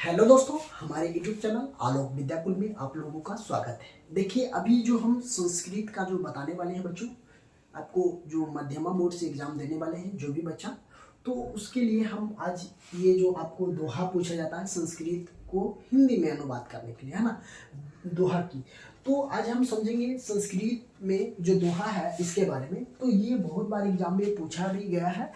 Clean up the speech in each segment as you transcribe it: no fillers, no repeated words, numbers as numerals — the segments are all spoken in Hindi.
हेलो दोस्तों, हमारे यूट्यूब चैनल आलोक विद्याकुल में आप लोगों का स्वागत है। देखिए, अभी जो हम संस्कृत का जो बताने वाले हैं बच्चों, आपको जो मध्यमा बोर्ड से एग्जाम देने वाले हैं जो भी बच्चा, तो उसके लिए हम आज ये जो आपको दोहा पूछा जाता है संस्कृत को हिंदी में अनुवाद करने के लिए, है ना, दोहा की। तो आज हम समझेंगे संस्कृत में जो दोहा है इसके बारे में। तो ये बहुत बार एग्जाम में पूछा भी गया है,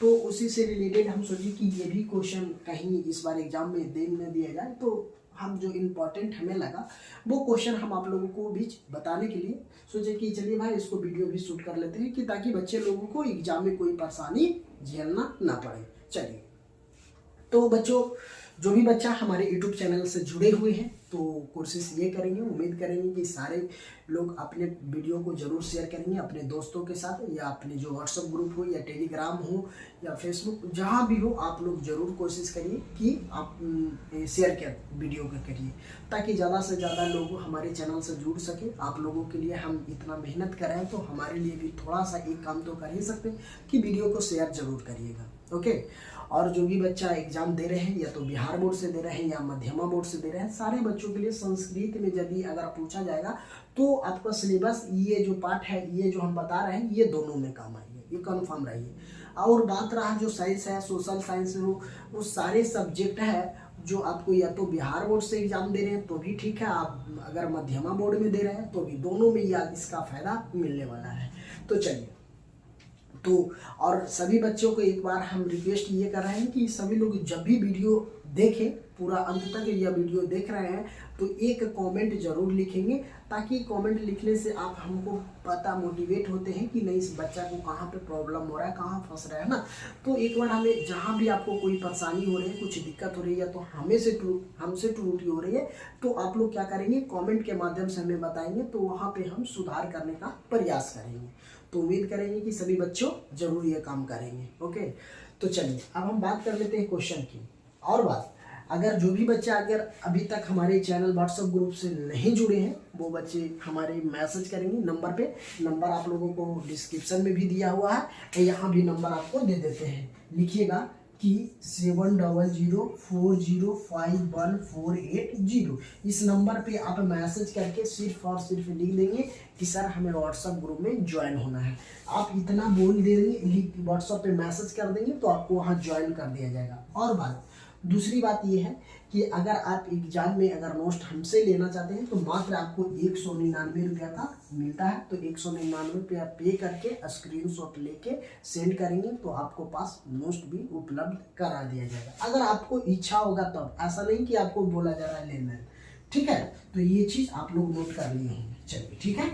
तो उसी से रिलेटेड हम सोचे कि ये भी क्वेश्चन कहीं इस बार एग्जाम में दे न दिया जाए, तो हम जो इम्पोर्टेंट हमें लगा वो क्वेश्चन हम आप लोगों को बीच बताने के लिए सोचे कि चलिए भाई इसको वीडियो भी शूट कर लेते हैं, कि ताकि बच्चे लोगों को एग्जाम में कोई परेशानी झेलना ना पड़े। चलिए, तो बच्चों, जो भी बच्चा हमारे YouTube चैनल से जुड़े हुए हैं तो कोशिश ये करेंगे, उम्मीद करेंगे कि सारे लोग अपने वीडियो को जरूर शेयर करेंगे अपने दोस्तों के साथ, या अपने जो व्हाट्सएप ग्रुप हो या टेलीग्राम हो या फेसबुक, जहाँ भी हो आप लोग जरूर कोशिश करिए कि आप शेयर कर वीडियो को करिए, ताकि ज़्यादा से ज़्यादा लोग हमारे चैनल से जुड़ सके। आप लोगों के लिए हम इतना मेहनत कर रहे हैं, तो हमारे लिए भी थोड़ा सा एक काम तो कर ही सकते हैं कि वीडियो को शेयर जरूर करिएगा। ओके, और जो भी बच्चा एग्जाम दे रहे हैं, या तो बिहार बोर्ड से दे रहे हैं या मध्यमा बोर्ड से दे रहे हैं, सारे बच्चों के लिए संस्कृत में यदि अगर पूछा जाएगा तो आपका सिलेबस ये जो पार्ट है, ये जो हम बता रहे हैं, ये दोनों में काम आएंगे, ये कन्फर्म रहिए। और बात रहा जो साइंस है, सोशल साइंस हो, वो सारे सब्जेक्ट है जो आपको या तो बिहार बोर्ड से एग्जाम दे रहे हैं तो भी ठीक है, आप अगर मध्यमा बोर्ड में दे रहे हैं तो भी, दोनों में या इसका फायदा मिलने वाला है। तो चलिए, तो और सभी बच्चों को एक बार हम रिक्वेस्ट ये कर रहे हैं कि सभी लोग जब भी वीडियो देखें, पूरा अंत तक यह वीडियो देख रहे हैं, तो एक कमेंट जरूर लिखेंगे, ताकि कमेंट लिखने से आप हमको पता मोटिवेट होते हैं कि नहीं, इस बच्चा को कहाँ पे प्रॉब्लम हो रहा है, कहाँ फंस रहा है ना। तो एक बार हमें, जहाँ भी आपको कोई परेशानी हो रही है, कुछ दिक्कत हो रही है, तो हमसे त्रुटि हो रही है, तो आप लोग क्या करेंगे, कमेंट के माध्यम से हमें बताएंगे, तो वहाँ पे हम सुधार करने का प्रयास करेंगे। तो उम्मीद करेंगे कि सभी बच्चों जरूर ये काम करेंगे। ओके, तो चलिए अब हम बात कर लेते हैं क्वेश्चन की। और बात, अगर जो भी बच्चा अगर अभी तक हमारे चैनल व्हाट्सएप ग्रुप से नहीं जुड़े हैं, वो बच्चे हमारे मैसेज करेंगे नंबर पे। नंबर आप लोगों को डिस्क्रिप्शन में भी दिया हुआ है, यहाँ भी नंबर आपको दे देते हैं। लिखिएगा कि 7004051480। इस नंबर पे आप मैसेज करके सिर्फ और सिर्फ लिख देंगे कि सर हमें व्हाट्सएप ग्रुप में ज्वाइन होना है। आप इतना बोल देंगे, व्हाट्सएप पे मैसेज कर देंगे तो आपको वहाँ ज्वाइन कर दिया जाएगा। और बात, दूसरी बात ये है कि अगर आप एग्जाम में अगर नोट्स हमसे लेना चाहते हैं तो मात्र आपको 199 रुपया का मिलता है। तो 199 रुपया पे करके स्क्रीनशॉट लेके सेंड करेंगे तो आपको पास नोट्स भी उपलब्ध करा दिया जाएगा, अगर आपको इच्छा होगा तब। ऐसा नहीं कि आपको बोला जा रहा है लेना है, ठीक है। तो ये चीज़ आप लोग नोट कर लिए होंगे। चलिए ठीक है,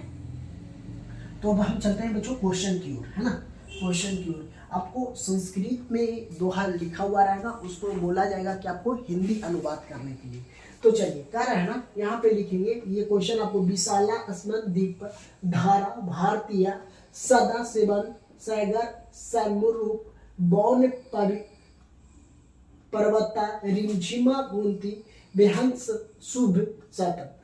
तो अब हम चलते हैं बच्चों क्वेश्चन की ओर, है ना। क्वेश्चन की ओर आपको संस्कृत में दोहा लिखा हुआ रहेगा, उसको बोला जाएगा कि आपको हिंदी अनुवाद करने के लिए। तो चलिए, क्या रहे ना, यहाँ पे लिखेंगे ये क्वेश्चन आपको। विशाला अस्मन दीप धारा भारतीय सदा सेवन सैगर सैमुरूप बौन पर्वता रिमझिमा गुंती बेहंस शुभ सतत।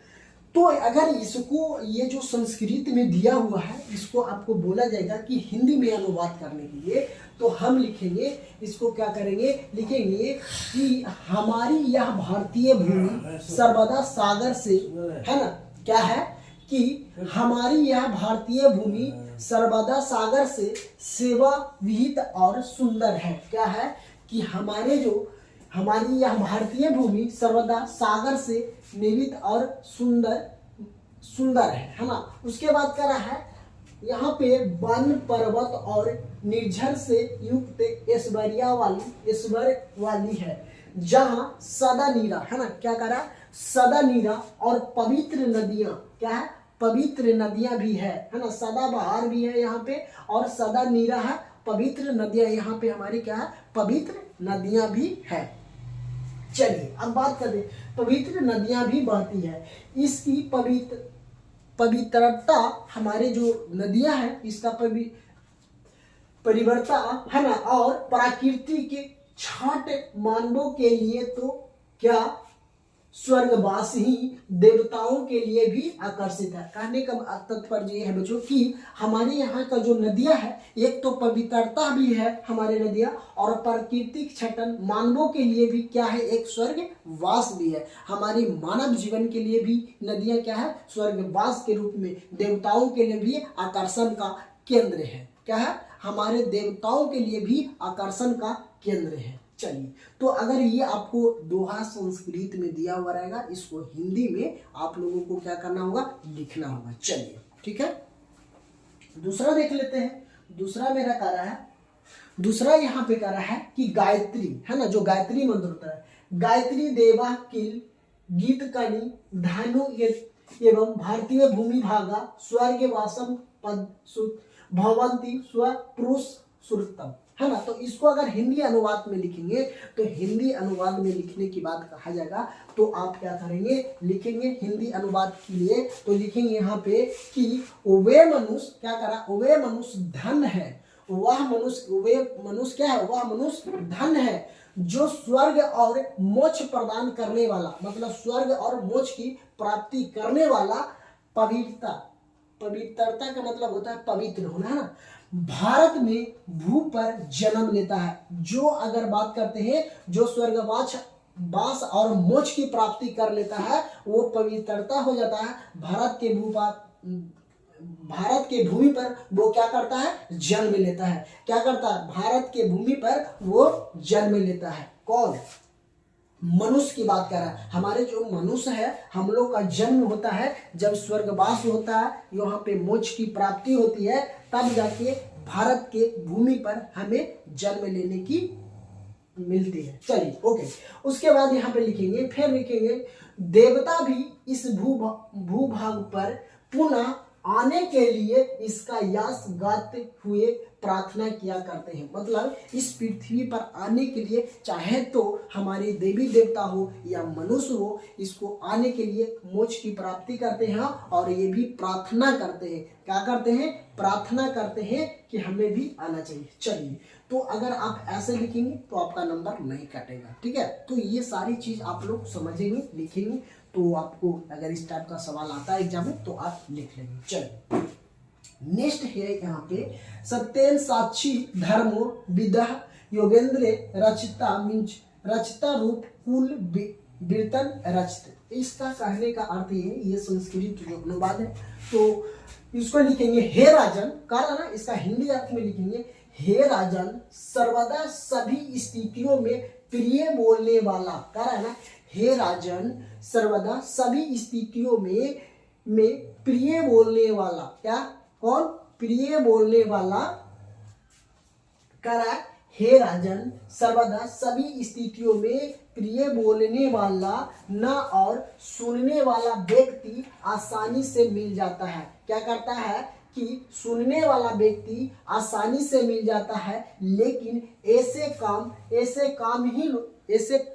तो अगर इसको, ये जो संस्कृत में दिया हुआ है, इसको आपको बोला जाएगा कि हिंदी में अनुवाद करने के लिए, तो हम लिखेंगे, इसको क्या करेंगे, लिखेंगे कि हमारी यह भारतीय भूमि सर्वदा सागर से, है ना, क्या है कि हमारी यह भारतीय भूमि सर्वदा सागर से सेवा विहित और सुंदर है। क्या है कि हमारी यह भारतीय भूमि सर्वदा सागर से निवित और सुंदर है ना। उसके बाद क्या रहा है, यहाँ पे वन पर्वत और निर्झर से युक्त ऐश्वर्य वाली है, जहाँ सदा नीरा, है ना, क्या करा, सदा नीरा और पवित्र नदियाँ, क्या है, पवित्र नदियाँ भी है ना, सदा बहार भी है यहाँ पे, और सदा नीरा है, पवित्र नदियाँ यहाँ पे हमारी क्या है, पवित्र नदियाँ भी है। चलिए अब बात करते हैं, पवित्र नदियां भी बहती है, इसकी पवित्रता, हमारे जो नदियां हैं इसका परिवर्ता, है ना, और प्रकृति के छठ मानवों के लिए तो क्या स्वर्गवास ही देवताओं के लिए भी आकर्षित है। कहने का तात्पर्य ये है बच्चों कि हमारे यहाँ का जो नदियाँ है, एक तो पवित्रता भी है हमारे नदियाँ, और प्राकृतिक छटन मानवों के लिए भी क्या है, एक स्वर्गवास भी है। हमारे मानव जीवन के लिए भी नदियाँ क्या है, स्वर्गवास के रूप में देवताओं के लिए भी आकर्षण का केंद्र है। क्या है, हमारे देवताओं के लिए भी आकर्षण का केंद्र है। चलिए, तो अगर ये आपको दोहा संस्कृत में दिया हुआ रहेगा, इसको हिंदी में आप लोगों को क्या करना होगा, लिखना होगा। चलिए ठीक है, दूसरा देख लेते हैं। दूसरा मेरा कह रहा है, दूसरा यहाँ पे कह रहा है कि गायत्री है ना, जो गायत्री मंत्र होता है, गायत्री देवा किल गीत कणि धानु एवं भारतीय भूमि भागा स्वर्ग वासम पद सुत भवंती स्व पुरुष सुरतम, है ना। तो इसको अगर हिंदी अनुवाद में लिखेंगे, तो हिंदी अनुवाद में लिखने की बात कहा जाएगा, तो आप क्या करेंगे, लिखेंगे हिंदी अनुवाद के लिए, तो लिखेंगे यहाँ पे कि वे मनुष्य क्या करा, वे मनुष्य धन है, वह मनुष्य, वे मनुष्य क्या है, वह मनुष्य धन है जो स्वर्ग और मोक्ष प्रदान करने वाला, मतलब स्वर्ग और मोक्ष की प्राप्ति करने वाला पवित्रता का मतलब होता है पवित्र होना, है ना, भारत में भू पर जन्म लेता है। जो अगर बात करते हैं, जो स्वर्गवास और मोक्ष की प्राप्ति कर लेता है, वो पवित्रता हो जाता है। भारत के भूमि पर वो क्या करता है, जन्म लेता है। क्या करता है, भारत के भूमि पर वो जन्म लेता है। कौन, मनुष्य की बात कर रहा है। हमारे जो मनुष्य है, हम लोग का जन्म होता है जब स्वर्गवास होता है, यहाँ पे मोक्ष की प्राप्ति होती है, तब जाके भारत के भूमि पर हमें जन्म लेने की मिलती है। चलिए ओके, उसके बाद यहाँ पे लिखेंगे, फिर लिखेंगे देवता भी इस भूभाग पर पुनः आने के लिए इसका यश गाते हुए प्रार्थना किया करते हैं। मतलब इस पृथ्वी पर आने के लिए, चाहे तो हमारे देवी देवता हो या मनुष्य हो, इसको आने के लिए मोक्ष की प्राप्ति करते हैं, और ये भी प्रार्थना करते हैं। क्या करते हैं, प्रार्थना करते हैं कि हमें भी आना चाहिए। चलिए, तो अगर आप ऐसे लिखेंगे तो आपका नंबर नहीं कटेगा, ठीक है। तो ये सारी चीज आप लोग समझेंगे, लिखेंगे, तो आपको अगर इस टाइप का सवाल आता है एग्जाम में तो आप लिख लेंगे। चलिए, नेक्स्ट है यहाँ पे, सत्येन साक्षी धर्मो विदह योगेंद्र रचिता रूप कुल वीरतन रचित। इसका कहने का अर्थ ये संस्कृत जो अनुवाद है, तो इसको लिखेंगे हे राजन, कारण ना इसका हिंदी अर्थ में लिखेंगे हे राजन सर्वदा सभी स्थितियों में प्रिय बोलने वाला। कारण ना, हे राजन सर्वदा सभी स्थितियों में प्रिय बोलने वाला। क्या, कौन, प्रिय बोलने वाला। करा, हे राजन सर्वदा सभी स्थितियों में प्रिय बोलने वाला न और सुनने वाला व्यक्ति आसानी से मिल जाता है। क्या करता है कि सुनने वाला व्यक्ति आसानी से मिल जाता है, लेकिन ऐसे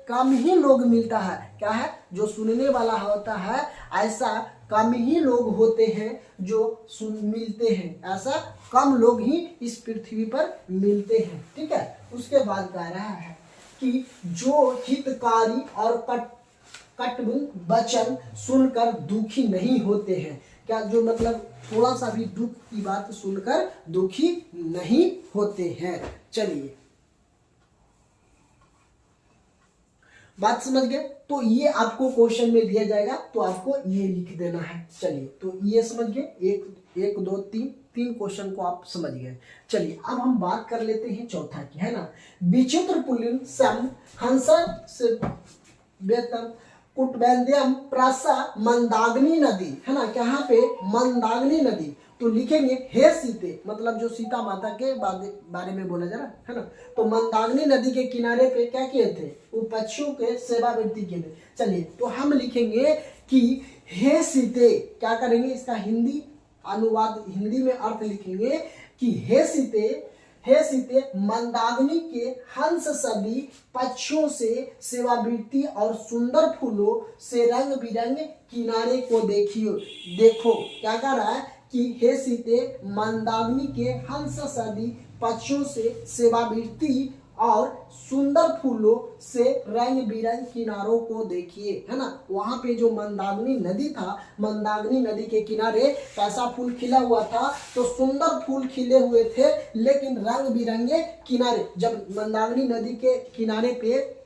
कम ही लोग मिलता है। क्या है, जो सुनने वाला होता है, ऐसा कम ही लोग होते हैं जो मिलते हैं। ऐसा कम लोग ही इस पृथ्वी पर मिलते हैं, ठीक है। उसके बाद कह रहा है कि जो हितकारी और कटु वचन सुनकर दुखी नहीं होते हैं। क्या, जो मतलब थोड़ा सा भी दुख की बात सुनकर दुखी नहीं होते हैं। चलिए, बात समझ गए। तो ये आपको क्वेश्चन में दिया जाएगा, तो आपको ये लिख देना है। चलिए, तो ये समझ गए, एक दो तीन क्वेश्चन को आप समझ गए। चलिए, अब हम बात कर लेते हैं चौथा की, है ना। विचित्र पुल्लिंग सम हंसा से वेतम कुटबैंद्यम प्रासा मंदाग्नि नदी, है ना। यहाँ पे मंदाग्नि नदी, तो लिखेंगे हे सीते, मतलब जो सीता माता के बारे में बोला जा रहा है ना। तो मंदाग्नि नदी के किनारे पे क्या किए थे, वो पक्षियों के सेवा वृत्ति के लिए। चलिए, तो हम लिखेंगे कि हे सीते, क्या करेंगे, इसका हिंदी अनुवाद, हिंदी में अर्थ लिखेंगे कि हे सीते मंदाग्नि के हंस सभी पक्षियों से सेवावृत्ति और सुंदर फूलों से रंग बिरंग किनारे को देखो। क्या कर रहा है कि हे सीते मंदाग्नि के हंस सभी पक्षियों से सेवावृत्ति और सुंदर फूलों से रंग बिरंग किनारों को देखिए, है ना। वहां पे जो मंदाकिनी नदी था, मंदाकिनी नदी के किनारे कैसा फूल खिला हुआ था, तो सुंदर फूल खिले हुए थे, लेकिन रंग बिरंगे किनारे। जब मंदाकिनी नदी के किनारे पे,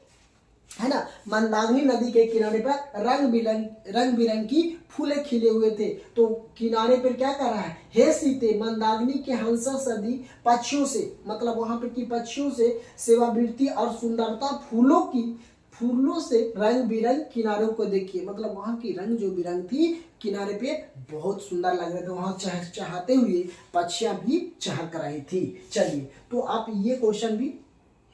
है ना, मंदाकिनी नदी के किनारे पर रंग बिरंग की फूले खिले हुए थे, तो किनारे पर क्या कर रहा है, हे सीते मंदाकिनी के हंसा सदी पक्षियों से, मतलब वहां पर की पक्षियों से सेवावृत्ति और सुंदरता फूलों से रंग बिरंग किनारों को देखिए। मतलब वहां की रंग जो बिरंग थी किनारे पे बहुत सुंदर लग रहे थे, वहां चहचहाते हुए पक्षियां भी चहक रही थी। चलिए, तो आप ये क्वेश्चन भी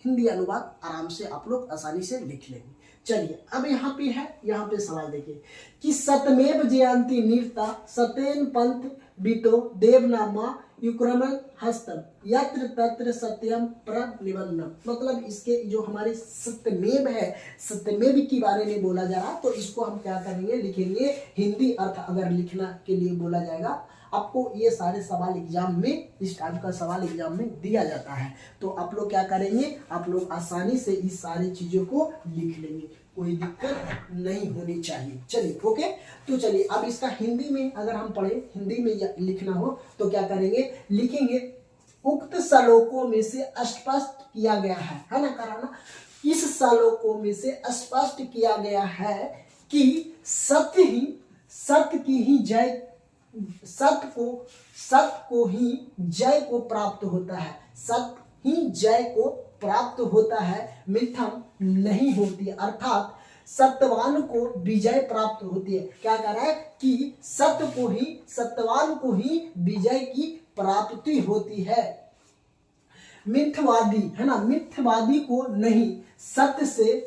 हिंदी अनुवाद आराम से आप लोग आसानी से लिख लेंगे। चलिए, अब यहाँ पे है, यहाँ पे सवाल देखिए कि सतमेव जयंती नृता सतेन पंथ बितो देवनामा युक्रमण हस्तम यत्र तत्र सत्यम प्रनिबंधम। मतलब इसके जो हमारे सत्यमेव है, सत्यमेव के बारे में बोला जा रहा, तो इसको हम क्या करेंगे, लिखेंगे हिंदी अर्थ अगर लिखना के लिए बोला जाएगा। आपको ये सारे सवाल एग्जाम में, इस टाइप का सवाल एग्जाम में दिया जाता है, तो आप लोग क्या करेंगे, आप लोग आसानी से इस सारी चीजों को लिख लेंगे, कोई दिक्कत नहीं होनी चाहिए। चलिए, ओके। तो चलिए, अब इसका हिंदी में अगर हम पढ़े, हिंदी में लिखना हो तो क्या करेंगे, लिखेंगे उक्त श्लोकों में से स्पष्ट किया गया है ना, कराना। इस श्लोकों में से स्पष्ट किया गया है कि सत्य की ही जय, सत्य को ही जय को प्राप्त होता है, सत्य ही जय को प्राप्त होता है, मिथ्यम नहीं होती, अर्थात सत्यवान को विजय प्राप्त होती है। क्या कह रहा है कि सत्यवान को ही विजय की प्राप्ति होती है, मिथ्यवादी, है ना, मिथ्यवादी को नहीं। सत्य से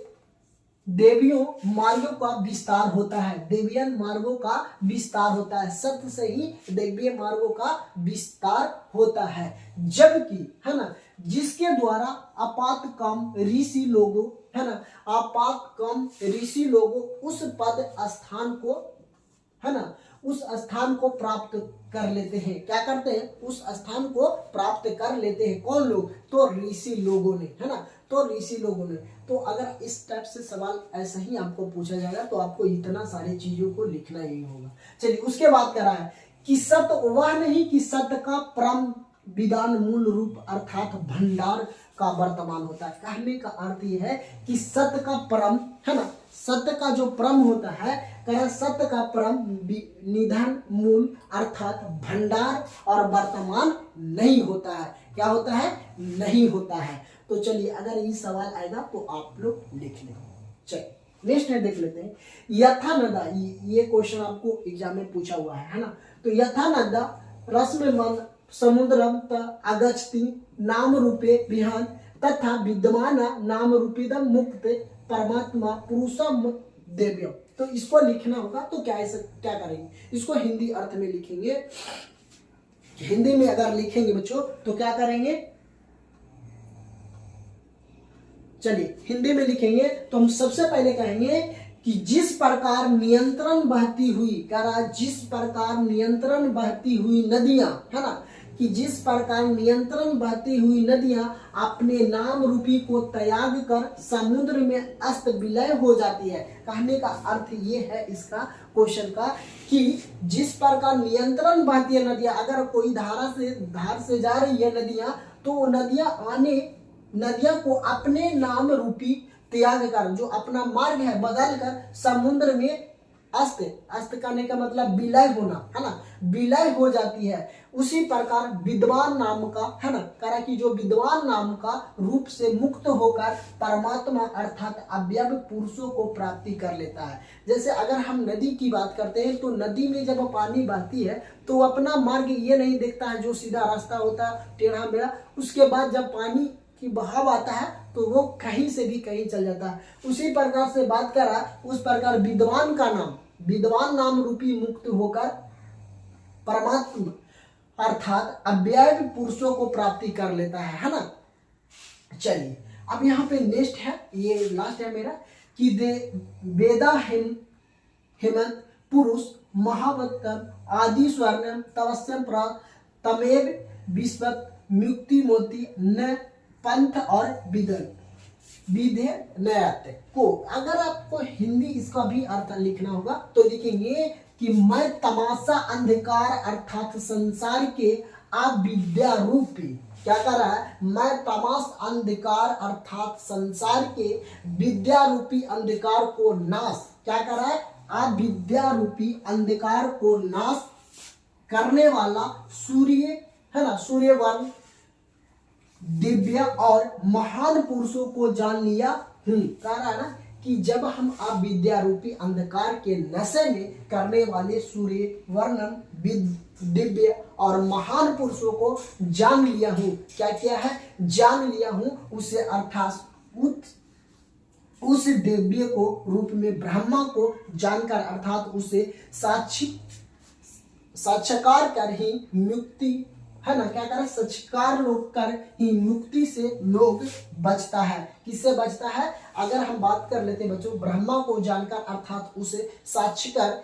देवियों मार्गों का विस्तार होता है, देवियन मार्गों का विस्तार होता है, सत्य से ही देवीय मार्गों का विस्तार होता है। जबकि, है ना, जिसके द्वारा आपात काम ऋषि लोगों, है ना, आपात काम ऋषि लोगों उस पद स्थान को, है ना, उस स्थान को प्राप्त कर लेते हैं। क्या करते हैं, उस स्थान को प्राप्त कर लेते हैं। कौन लोग, तो ऋषि लोगों ने, है ना, तो ऋषि लोगों ने। तो अगर इस टाइप से सवाल ऐसा ही आपको पूछा जाएगा तो आपको इतना सारी चीजों को लिखना ही होगा। चलिए, उसके बाद कह रहा है कि सत्य वह नहीं कि सत्य का परम विधान मूल रूप अर्थात भंडार का वर्तमान होता है। कहने का अर्थ यह है कि सत्य का परम, है ना, सत्य का जो परम होता है, कह सत्य का परम निधान मूल अर्थात भंडार और वर्तमान नहीं होता है। क्या होता है, नहीं होता है। तो चलिए, अगर ये सवाल आएगा तो आप लोग लिख लें। चलिए, नेक्स्ट है, देख लेते हैं। यथा नदा, ये क्वेश्चन आपको एग्जाम में पूछा हुआ है ना। तो यथा नदा रश्मि मन समुद्रम अगच्छति नाम रूपे विहान तथा विद्यमान नाम रूपिदम मुक्त परमात्मा पुरुषम देव्यम। तो इसको लिखना होगा, तो क्या करेंगे, इसको हिंदी अर्थ में लिखेंगे। हिंदी में अगर लिखेंगे बच्चों तो क्या करेंगे, चलिए हिंदी में लिखेंगे तो हम सबसे पहले कहेंगे कि जिस प्रकार नियंत्रण बहती हुई, कह रहा जिस प्रकार नियंत्रण बहती हुई नदियां, है ना, कि जिस प्रकार नियंत्रण बहती हुई नदियां अपने नाम रूपी को त्याग कर समुद्र में अस्त विलय हो जाती है। कहने का अर्थ ये है इसका क्वेश्चन का कि जिस प्रकार नियंत्रण बहती है नदियां, अगर कोई धार से जा रही है नदियां, तो वो नदियां को अपने नाम रूपी त्याग कर, जो अपना मार्ग है बदल कर समुद्र में अस्त करने का मतलब विलय होना, है ना, विलय हो जाती है। उसी प्रकार विद्वान नाम का, है ना, करा कि जो विद्वान नाम का रूप से मुक्त होकर परमात्मा अर्थात अव्यय पुरुषों को प्राप्ति कर लेता है। जैसे अगर हम नदी की बात करते हैं तो नदी में जब पानी बहती है तो अपना मार्ग ये नहीं देखता है जो सीधा रास्ता होता है टेढ़ा मेढ़ा, उसके बाद जब पानी की बहाव आता है तो वो कहीं से भी कहीं चल जाता है। उसी प्रकार से बात करा, उस प्रकार विद्वान नाम रूपी मुक्त होकर परमात्मा अर्थात अव्यय पुरुषों को प्राप्ति कर लेता है ना। चलिए, अब यहाँ पे नेक्स्ट है, ये लास्ट है मेरा, कि वेदा हेमंत पुरुष महावत्तम आदि स्वर्णम तवस्यम तमेव विश्वत मुक्ति मोती न पंथ और विधेयत को, अगर आपको हिंदी इसका भी अर्थ लिखना होगा तो लिखेंगे कि मैं तमाशा अंधकार अर्थात संसार के अविद्या रूपी, क्या कर रहा है, मैं तमाशा अंधकार अर्थात संसार के विद्या रूपी अंधकार को नाश, क्या कर रहा है, अविद्या रूपी अंधकार को नाश करने वाला सूर्य है ना, सूर्य वर्ण दिव्य और महान पुरुषों को जान लिया हूं। कह रहा है ना कि जब हम अविद्या रूपी अंधकार के नशे में करने वाले सूर्य वर्णन दिव्य और महान पुरुषों को जान लिया हूं, क्या किया है, जान लिया हूं, उसे अर्थात उस दिव्य को रूप में ब्रह्मा को जानकर अर्थात उसे साक्षात्कार कर ही मुक्ति है ना, क्या करे, साक्षात्कार लोग कर ही मुक्ति से लोग बचता है। किससे बचता है, अगर हम बात कर लेते बच्चों ब्रह्मा को जानकर अर्थात उसे साक्षात्कार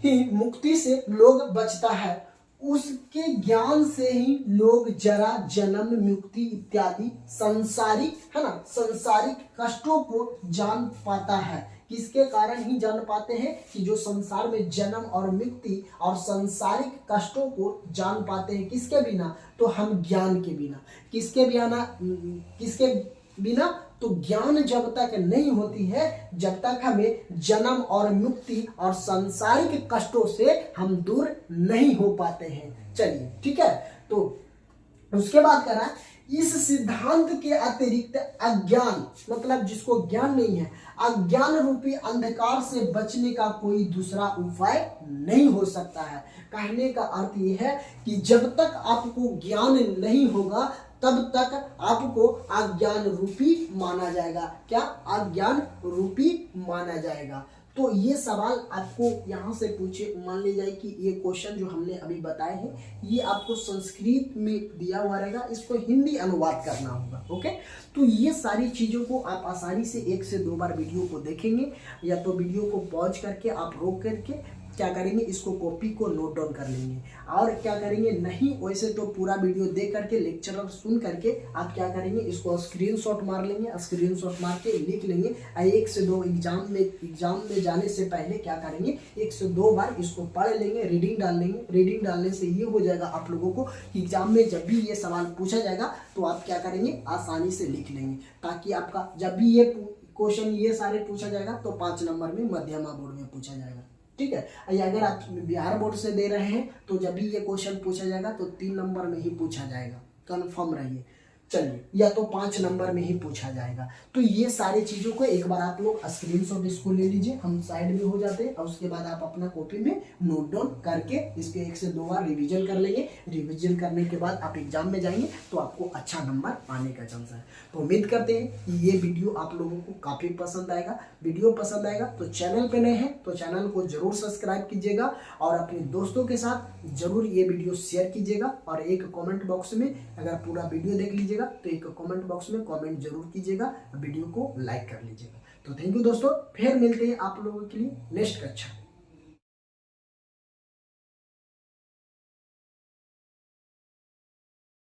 ही मुक्ति से लोग बचता है, उसके ज्ञान से ही लोग जरा जन्म मुक्ति इत्यादि सांसारिक है ना, सांसारिक कष्टों को जान पाता है। किसके कारण ही जान पाते हैं कि जो संसार में जन्म और मुक्ति और सांसारिक कष्टों को जान पाते हैं, किसके बिना, तो हम ज्ञान के बिना। किसके बिना, तो ज्ञान जब तक नहीं होती है, जब तक हमें जन्म और मुक्ति और सांसारिक कष्टों से हम दूर नहीं हो पाते हैं। चलिए ठीक है, तो उसके बाद कह रहा है इस सिद्धांत के अतिरिक्त अज्ञान, मतलब जिसको ज्ञान नहीं है, अज्ञान रूपी अंधकार से बचने का कोई दूसरा उपाय नहीं हो सकता है। कहने का अर्थ यह है कि जब तक आपको ज्ञान नहीं होगा तब तक आपको अज्ञान रूपी माना जाएगा। क्या, अज्ञान रूपी माना जाएगा। तो ये सवाल आपको यहाँ से पूछे, मान लीजिए कि ये क्वेश्चन जो हमने अभी बताए हैं ये आपको संस्कृत में दिया हुआ रहेगा, इसको हिंदी अनुवाद करना होगा। ओके, तो ये सारी चीज़ों को आप आसानी से 1 से 2 बार वीडियो को देखेंगे, या तो वीडियो को पॉज करके आप रोक करके क्या करेंगे, इसको कॉपी को नोट डाउन कर लेंगे, और क्या करेंगे, नहीं वैसे तो पूरा वीडियो देख करके लेक्चरर सुन करके आप क्या करेंगे, इसको स्क्रीनशॉट मार लेंगे, स्क्रीनशॉट मार के लिख लेंगे। 1 से 2 एग्जाम में जाने से पहले क्या करेंगे, 1 से 2 बार इसको पढ़ लेंगे, रीडिंग डाल लेंगे। रीडिंग डालने से ये हो जाएगा आप लोगों को एग्जाम में जब भी ये सवाल पूछा जाएगा तो आप क्या करेंगे, आसानी से लिख लेंगे, ताकि आपका जब भी ये क्वेश्चन ये सारे पूछा जाएगा तो 5 नंबर में मध्यमा बोर्ड में पूछा जाएगा। ठीक है, अगर आप बिहार बोर्ड से दे रहे हैं तो जब भी ये क्वेश्चन पूछा जाएगा तो 3 नंबर में ही पूछा जाएगा, कन्फर्म रहिए। चलिए, या तो 5 नंबर में ही पूछा जाएगा। तो ये सारी चीज़ों को एक बार आप लोग स्क्रीनशॉट इसको ले लीजिए, हम साइड में हो जाते हैं, और उसके बाद आप अपना कॉपी में नोट डाउन करके इसके 1 से 2 बार रिवीजन कर लेंगे। रिवीजन करने के बाद आप एग्जाम में जाएंगे तो आपको अच्छा नंबर आने का चांस है। तो उम्मीद करते हैं कि ये वीडियो आप लोगों को काफ़ी पसंद आएगा। वीडियो पसंद आएगा तो चैनल पे नए हैं तो चैनल को जरूर सब्सक्राइब कीजिएगा, और अपने दोस्तों के साथ जरूर ये वीडियो शेयर कीजिएगा, और एक कमेंट बॉक्स में अगर पूरा वीडियो देख लीजिएगा तो एक कमेंट बॉक्स में कमेंट जरूर कीजिएगा, वीडियो को लाइक कर लीजिएगा। तो थैंक यू दोस्तों, फिर मिलते हैं आप लोगों के लिए नेक्स्ट कक्षा।